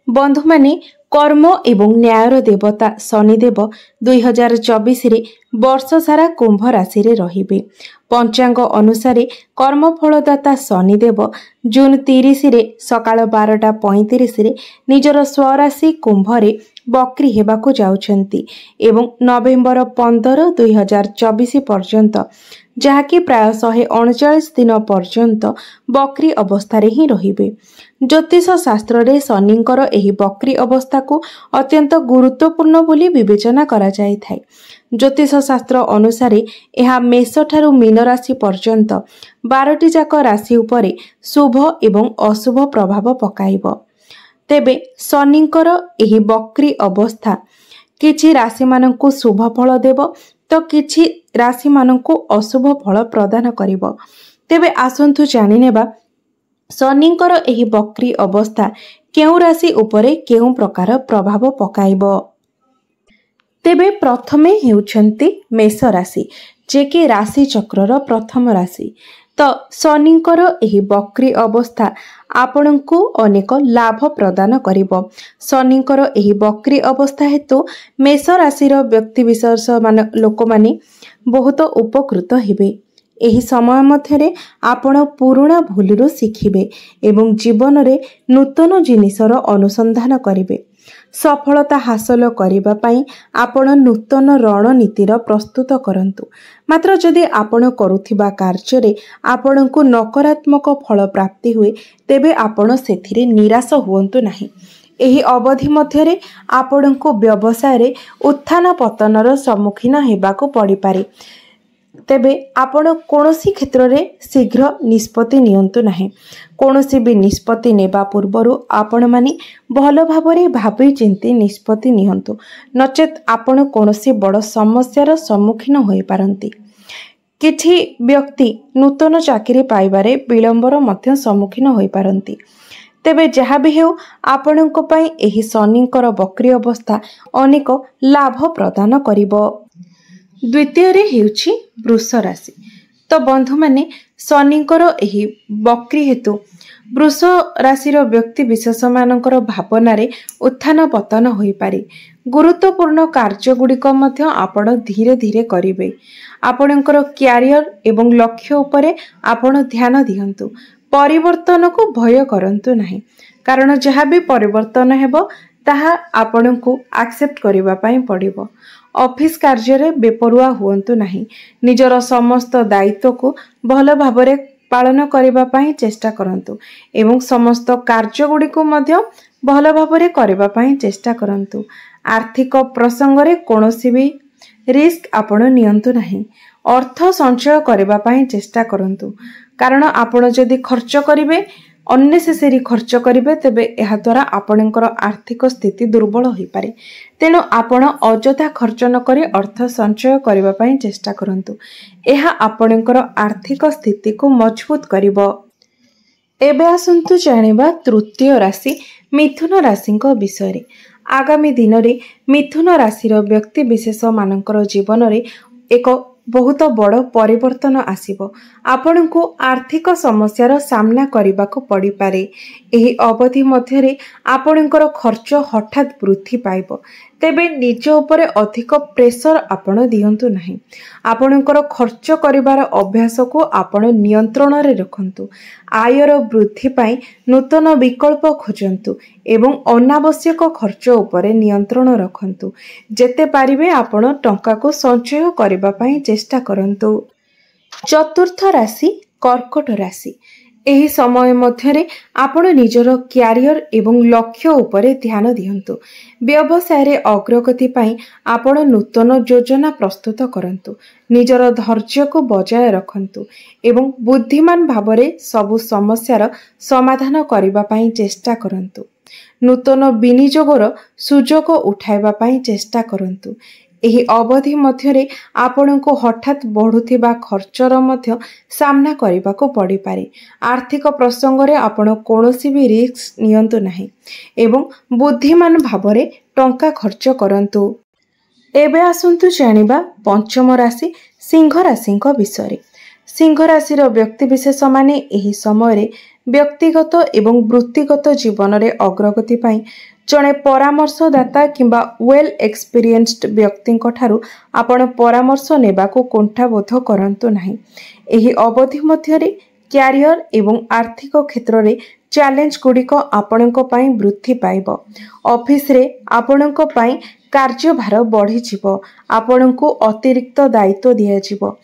बंधु माने कर्म एवं न्यायर देवता शनिदेव 2024 रे वर्ष सारा कुंभ राशि रे रहिबे। पंचांग अनुसार कर्मफलदाता शनिदेव जून 30 रे सकाळ 12:35 रे निजर स्वराशि कुंभ रे बक्री हेबाकू जाउछंती एवं नवेम्बर 15 2024 पर्यंत जहाँकि प्राय 139 दिन पर्यंत बक्री अवस्था रे ही रहिबे। ज्योतिष शास्त्र रे शनिंकर एही बक्री अवस्था को अत्यंत गुरुत्वपूर्ण बोली विवेचना करा जाय थाए। ज्योतिष शास्त्र अनुसार यह मेष ठारू मीन राशि पर्यंत 12टी जाक राशि उपरे शुभ एवं अशुभ प्रभाव पकाइब। तेबे शनिंकर एही बक्री अवस्था किछि राशि माननकु शुभ फल देव तो किछि राशि माननकु अशुभ फल प्रदान करिब। तेबे आसंतु जानि नेबा शनिंकर एही बक्री अवस्था केउ राशि उपरे केउ प्रकार प्रभाव पकाइब। तेबे प्रथमे हेउछंती मेष राशि जे कि राशि चक्रर प्रथम राशि। तो शनिंकर एही बक्री अवस्था आपणଙ୍କୁ अनेक लाभ प्रदान करिब। शनिंकर एही बक्री अवस्था हेतु मेष राशिर व्यक्ति विशेष मान लोक माने बहुत उपकृत हेबे। एही समय मध्यरे आपण पुराणा भूलरू शिखिबे एवं जीवन रे नूतन जिनिसर अनुसंधान करिबे। सफलता हासिल करिबा पई आपण नूतन रणनीतिर प्रस्तुत करंतु। मात्र जदि आपण करुथिबा कार्य रे आपणଙ୍କୁ नकारात्मक फल प्राप्ति हुए तेबे आपण सेथिरे निराश हुअंतु नाही। एही अवधि मध्यरे आपणଙ୍କୁ व्यवसाय रे उत्थान पतनर सम्मुखीन हेबाकू पड़ी पारे। तेबे आपण कोनोसी क्षेत्र रे शीघ्र निष्पत्ति नियंतु नाही। कोनोसी भी निष्पत्ति नेबा पूर्वरु आपण माने भलो भाबरे भाबी चिंती निष्पत्ति नियंतु, नचेत आपण कोनोसी बड़ समस्यार सम्मुखीन होई पारंती। किछि व्यक्ति नूतन चाकरी पाइबारे विलंबर मध्य सम्मुखीन होई पारंती। तेबे जहाँ भी हेउ आपणଙ୍କ ପାଇଁ एही शनिंकर बक्री अवस्था अनेक लाभ प्रदान करिबो। द्वितीय रे हेउछि वृष राशि। तो बंधु माने शनिंकर एही बक्री हेतु वृष राशिर व्यक्ति विशेष मानकर भावना रे उत्थान पतन होई पारे। गुरुत्वपूर्ण कार्य गुड़िक मध्य आपण धीरे धीरे करिवे। आपणकर क्यारियर एवं लक्ष्य उपरे आपण ध्यान दियंतु। परिवर्तन को भय करंतु नाही, कारण जहाँ भी परिवर्तन हेबो ताहा आपणଙ୍କୁ एक्सेप्ट करिबा पई पड़िबो। ऑफिस कार्य रे बेपरुआ हुअंतु नाही। निजर समस्त दायित्व को भल भाबरे पालन करिबा पई चेष्टा करंतु एवं समस्त कार्य गुडी को मध्य भल भाबरे करिबा पई चेष्टा करंतु। आर्थिक प्रसंग रे कोनोसी भी रिस्क आपण नियंतु नाही। अर्थ संचय करिबा पई चेष्टा करंतु, कारण आपण जदि खर्च करिवे अननेसेसरी खर्च करिवे तेबे एहा द्वारा आपणकर आर्थिक स्थिति दुर्बल होई पारे। तेणु आपण अजथा खर्च न करी अर्थ संचय करिबा पई चेष्टा करंतु। एहा आपणकर आर्थिक स्थिति को मजबूत करिवो। एबे आसंतु जानिबा तृतीय राशि मिथुन राशिक विषय रे। आगामी दिन रे मिथुन राशिर व्यक्ति विशेष मानकर जीवन रे एक बहुत बड़ परिवर्तन आसीबो। आपणଙ୍କୁ आर्थिक समस्यार सामना करिबाकू पड़ी पारे। एही अवधि मध्यरे आपणकर खर्च हठात वृद्धि पाइबो। तेबे निज उपरे अधिक प्रेशर आपण दियंतु नाही। आपणकर खर्च करिवार अभ्यास को आपण नियंत्रण रे रखंतु। आयर वृद्धि पाई नूतन विकल्प खोजंतु एवं अनावश्यक खर्च उपरे नियंत्रण रखंतु। जेते पारिबे आपण टंका को संचय करिबा पई चेष्टा करंतु। चतुर्थ राशि कर्कट राशि। एही समय मध्यरे आपण निजर क्यारियर एवं लक्ष्य उपरे ध्यान दियंतु। व्यवसाय रे अग्रगति पाई आपण नूतन योजना प्रस्तुत करंतु। निजर धैर्य को बजाय रखंतु एवं बुद्धिमान भावरे सबु समस्यार समाधान करिबा पाई चेष्टा करंतु। नूतन विनियोगर सुजोग उठाइबा पाई चेष्टा करंतु। एही अवधि मध्यरे आपणଙ୍କୁ हठात बढ़ुथिबा खर्चर मध्य सामना करिबाकू पड़ी पारे। आर्थिक प्रसंग रे आपण कोनोसी भी रिस्क नियंतु नाही एवं बुद्धिमान भावरे टंका खर्च करंतु। एबे आसंतु जानिबा पंचम राशि सिंह राशिक विषय रे। सिंह राशिर व्यक्ति विशेष माने एही समय रे व्यक्तिगत एवं वृत्तिगत जीवन रे अग्रगति पाई जड़े परामर्शदाता किंबा वेल एक्सपीरियंस्ड व्यक्ति ठारू आपण परामर्श नेबाकू कुंठाबोध करंतु नाही। एही अवधि मध्यरे क्यारियर एवं आर्थिक क्षेत्र में चैलेंज गुड़िक आपणक पई वृद्धि पाइब। ऑफिस रे आपणक पई कार्यभार बढ़ी जीवो, आपणकू अतिरिक्त दायित्व दिया जीवो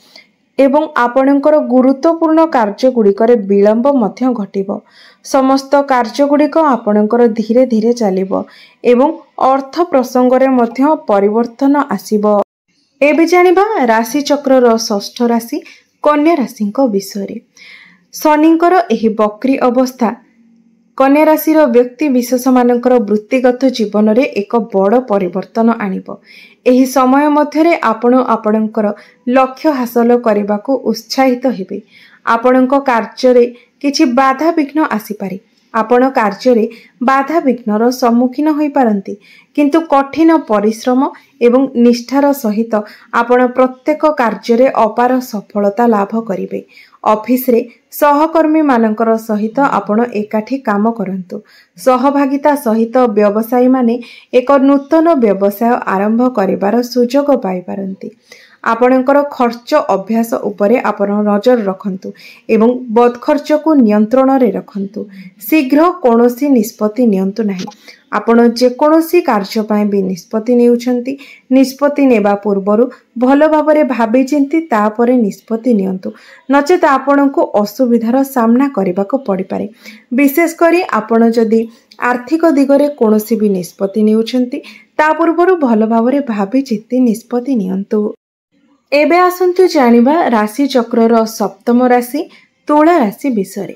एवं आपणकर गुरुत्वपूर्ण कार्य गुड़िकर विलंब मध्य घटिबो। समस्त कार्य गुड़िक आपणकर धीरे धीरे चलिबो एवं अर्थ प्रसंग रे मध्य परिवर्तन आसीबो। एबे जानिबा राशि चक्रर षष्ठ राशि कन्या राशिंक विषय। शनिंकर एही वक्री अवस्था कन्या राशि व्यक्ति विशेष मानकर वृत्तिगत जीवन रे एक बड़ परिवर्तन आनिबो। एही समय मध्यरे आपण आपणकर लक्ष्य हासिल करबाकू उत्साहित हेबे। आपणक कार्य रे किछि बाधा विघ्न आसी पारे। आपण कार्य रे बाधा विघ्नर सम्मुखीन होई पारंती, किंतु कठिन परिश्रम एवं निष्ठार सहित आपण प्रत्येक कार्य रे अपार सफलता लाभ करिवे। ऑफिस रे सहकर्मी मानकर सहित आपण एकाठी काम करंतु। सहभागिता सहित व्यवसायी माने एक नूतन व्यवसाय आरंभ करिवार सुजोग पाई पारंती। आपणकर खर्च अभ्यास उपरे आपण नजर रखंतु एवं बद खर्च को नियंत्रण रे रखंतु। शीघ्र कोनोसी निष्पत्ति नियंतु नाही। आपण जे कोनोसी कार्य पाए भी निष्पत्ति नेउछंती, निष्पत्ति नेबा पूर्वरु भल भाबरे भाबी चिंती तापरे निष्पत्ति नियंतु, नचेत आपणको असुविधार सामना करबाको पड़ी पारे। विशेष करी आपण जदि आर्थिक दिगरे कोनोसी भी निष्पत्ति नेउछंती ता पूर्वरु भल भाबरे भाबी चिंती निष्पत्ति नियंतु। एबे आसंतु जानिबा राशि चक्रर सप्तम राशि तुला राशि विषय।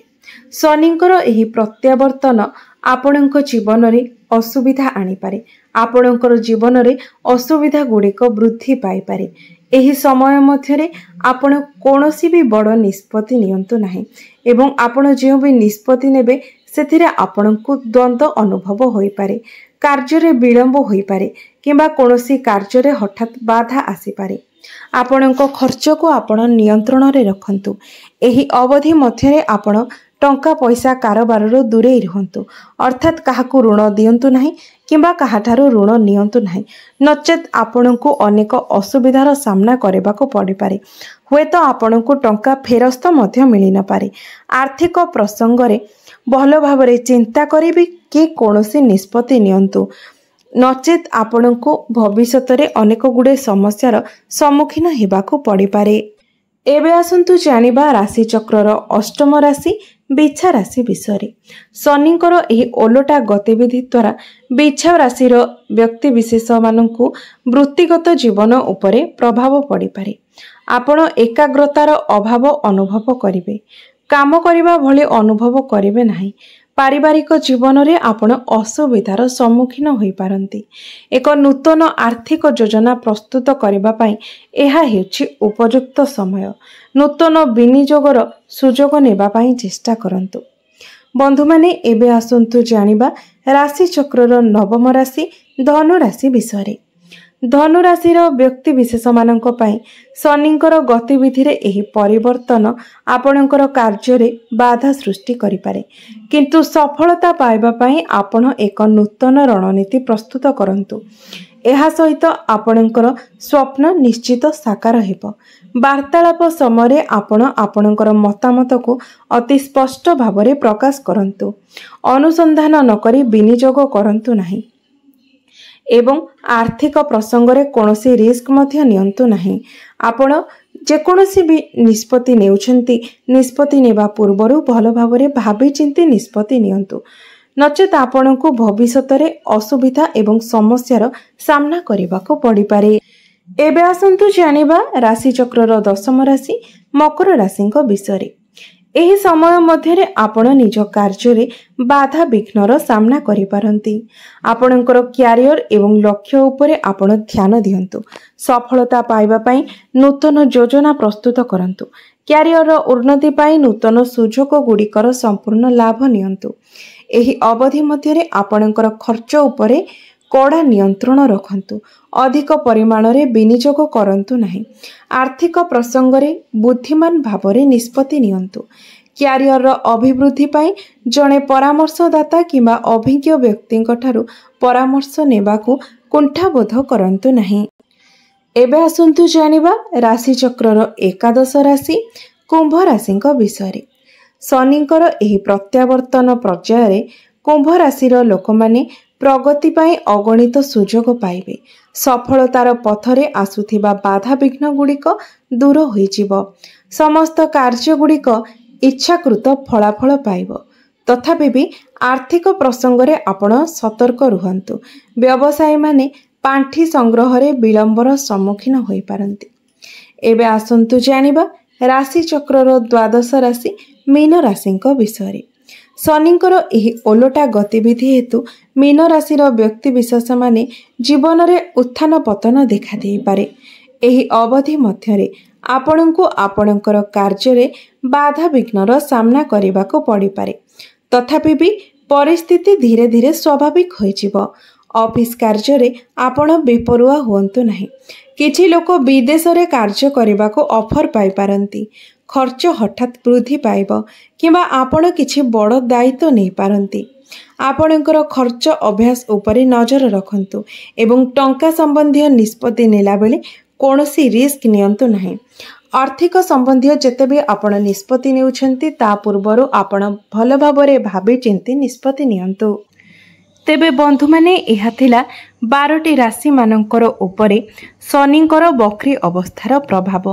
शनिंकर एही प्रत्यावर्तन आपणक जीवन रे असुविधा आनी पारे। आपणकर जीवन रे असुविधा गुड़िक वृद्धि पाई पारे। एही समय मध्यरे आपण कोनोसी भी बड़ निष्पत्ति नियंतु नाही एवं आपण जे भी निष्पत्ति नेबे सेथिरे आपणकू द्वंद्व अनुभव होई पारे। कार्य रे विलंब होई पारे किंबा कोनोसी कार्य रे हठात बाधा आसी पारे। आपणक खर्च को आपण नियंत्रण रे रखंतु। एही अवधि मध्यरे आपण टंका पैसा कारोबार दूरे रहंतु, अर्थात काहाकू ऋण दियंतु नाही किंबा काहाठारू ऋण नियंतु नाही, नचेत आपणकू अनेक असुविधार सामना करबाको पड़ी पारे। हुएत आपणकू टंका फेरस्त मध्य मिली न पारे। आर्थिक प्रसंग रे भल भाबरे चिंता करिबि कि कोनोसी निष्पत्ति नियंतु, नचेत आपणकू भविष्यत रे अनेक गुडे समस्यार सम्मुखीन हेबाकू पड़ी पारे। एबे आसंतु जानिबा राशि चक्रर अष्टम राशि बिछा राशि विषय। शनिंकर एही ओलोटा गतिविधि द्वारा बिछा राशिर व्यक्ति विशेष मानकू वृत्तिगत जीवन उपरे प्रभाव पड़ी पारे। आपण एकाग्रतार अभाव अनुभव करिवे, काम करिबा भली अनुभव करिवे नाही। पारिवारिक जीवन रे आपण असुविधार सम्मुखीन होई पारंती। एक नूतन आर्थिक योजना प्रस्तुत करबा पई एहा हेउछि उपयुक्त समय। नूतन विनियोगर सुजोग नेबा पई चेष्टा करंतु। बंधु माने एबे आसंतु जानिबा राशि चक्रर नवम राशि धनु राशि विषय। धनु राशिर व्यक्ति विशेष मानक पई शनिंकर गतिविधि रे एही परिवर्तन आपणकर कार्य रे बाधा सृष्टि करि पारे, किंतु सफलता पाइबा पई आपण एक नूतन रणनीति प्रस्तुत करंतु। एहा सहित आपणकर स्वप्न निश्चित साकार हेबो। वार्तालाप समय आपण आपणकर मतामत को अति स्पष्ट भावरे प्रकाश करंतु। अनुसंधान नकरी विनियोग करंतु नाही एवं आर्थिक प्रसंग रे कोनोसी रिस्क मध्य नियंतु नाही। आपण जेकोनोसी भी निष्पत्ति नेउछंती, निष्पत्ति नेबा पूर्वरु भल भावरे भाबी चिंती निष्पत्ति नियंतु, नचेत आपणकू भविष्यत रे असुविधा एवं समस्यार सामना करबाको पड़ी पारे। एबे आसंतु जानिबा राशि चक्रर दशम राशि मकर राशिंक विषय। एही समय मध्यरे आपण निज कार्य रे बाधा विघ्नर सामना करि पारंती। आपणकर क्यारियर एवं लक्ष्य उपरे आपण ध्यान दियंतु। सफलता पाइबा पई नूतन योजना प्रस्तुत करंतु। क्यारियर उन्नति पाई नूतन सुजोग गुड़िकर संपूर्ण लाभ नियंतु। एही अवधि मध्यरे आपणकर खर्च उपरे कड़ा नियंत्रण रखंतु। अधिक परिमाण रे विनियोग करंतु नाही। आर्थिक प्रसंग रे बुद्धिमान भावरे निष्पत्ति नियंतु। କ୍ୟାରିୟରର ଅଭିବୃଦ୍ଧି ପାଇଁ ଜଣେ ପରାମର୍ଶଦାତା କିମ୍ବା ଅଭିଜ୍ଞ ବ୍ୟକ୍ତିଙ୍କଠାରୁ ପରାମର୍ଶ ନେବାକୁ କୁଣ୍ଠାବୋଧ କରନ୍ତୁ ନାହିଁ। ଏବେ ଆସନ୍ତୁ ଜାଣିବା ରାଶିଚକ୍ରର ଏକାଦଶ ରାଶି କୁମ୍ଭ ରାଶିଙ୍କ ବିଷୟରେ। ଶନିଙ୍କର ଏହି ପ୍ରତ୍ୟାବର୍ତ୍ତନ ପର୍ଯ୍ୟାୟରେ କୁମ୍ଭ ରାଶିର ଲୋକମାନେ ପ୍ରଗତି ପାଇଁ ଅଗଣିତ ସୁଯୋଗ ପାଇବେ। ସଫଳତାର ପଥରେ ଆସୁଥିବା ବାଧାବିଘ୍ନ ଗୁଡ଼ିକ ଦୂର ହୋଇଯିବ। ସମସ୍ତ କାର୍ଯ୍ୟଗୁଡ଼ିକ ଇଚ୍ଛାକୃତ ଫଳାଫଳ ପାଇବ। ତଥାପି ବି ଆର୍ଥିକ ପ୍ରସଙ୍ଗରେ ଆପଣ ସତର୍କ ରୁହନ୍ତୁ। ବ୍ୟବସାୟୀମାନେ ପାଣ୍ଠି ସଂଗ୍ରହରେ ବିଳମ୍ବର ସମ୍ମୁଖୀନ ହୋଇପାରନ୍ତି। ଏବେ ଆସନ୍ତୁ ଜାଣିବା ରାଶିଚକ୍ରର ଦ୍ୱାଦଶ ରାଶି ମୀନ ରାଶିଙ୍କ ବିଷୟରେ। ଶନିଙ୍କର ଏହି ଓଲଟା ଗତିବିଧି ହେତୁ ମୀନ ରାଶିର ବ୍ୟକ୍ତିବିଶେଷମାନେ ଜୀବନରେ ଉତ୍ଥାନ ପତନ ଦେଖାଦେଇପାରେ। ଏହି ଅବଧି ମଧ୍ୟରେ ଆପଣଙ୍କୁ ଆପଣଙ୍କର କାର୍ଯ୍ୟରେ ବାଧାବିଘ୍ନର ସାମ୍ନା କରିବାକୁ ପଡ଼ିପାରେ। ତଥାପି ବି ପରିସ୍ଥିତି ଧୀରେ ଧୀରେ ସ୍ୱାଭାବିକ ହୋଇଯିବ। ଅଫିସ କାର୍ଯ୍ୟରେ ଆପଣ ବେପରୁଆ ହୁଅନ୍ତୁ ନାହିଁ। କିଛି ଲୋକ ବିଦେଶରେ କାର୍ଯ୍ୟ କରିବାକୁ ଅଫର ପାଇପାରନ୍ତି। ଖର୍ଚ୍ଚ ହଠାତ୍ ବୃଦ୍ଧି ପାଇବ କିମ୍ବା ଆପଣ କିଛି ବଡ଼ ଦାୟିତ୍ୱ ନେଇପାରନ୍ତି। ଆପଣଙ୍କର ଖର୍ଚ୍ଚ ଅଭ୍ୟାସ ଉପରେ ନଜର ରଖନ୍ତୁ ଏବଂ ଟଙ୍କା ସମ୍ବନ୍ଧୀୟ ନିଷ୍ପତ୍ତି ନେଲାବେଳେ କୌଣସି ରିସ୍କ ନିଅନ୍ତୁ ନାହିଁ। ଆର୍ଥିକ ସମ୍ବନ୍ଧୀୟ ଯେତେ ବି ଆପଣ ନିଷ୍ପତ୍ତି ନେଉଛନ୍ତି ତା ପୂର୍ବରୁ ଆପଣ ଭଲ ଭାବରେ ଭାବି ଚିନ୍ତି ନିଷ୍ପତ୍ତି ନିଅନ୍ତୁ। ତେବେ ବନ୍ଧୁମାନେ ଏହା ଥିଲା 12ଟି ରାଶିମାନଙ୍କର ଉପରେ ଶନିଙ୍କର ବକ୍ରି ଅବସ୍ଥାର ପ୍ରଭାବ।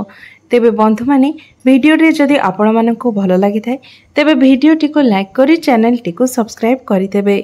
ତେବେ ବନ୍ଧୁମାନେ ଭିଡ଼ିଓଟି ଯଦି ଆପଣମାନଙ୍କୁ ଭଲ ଲାଗିଥାଏ ତେବେ ଭିଡ଼ିଓଟିକୁ ଲାଇକ୍ କରି ଚ୍ୟାନେଲଟିକୁ ସବସ୍କ୍ରାଇବ୍ କରିଦେବେ।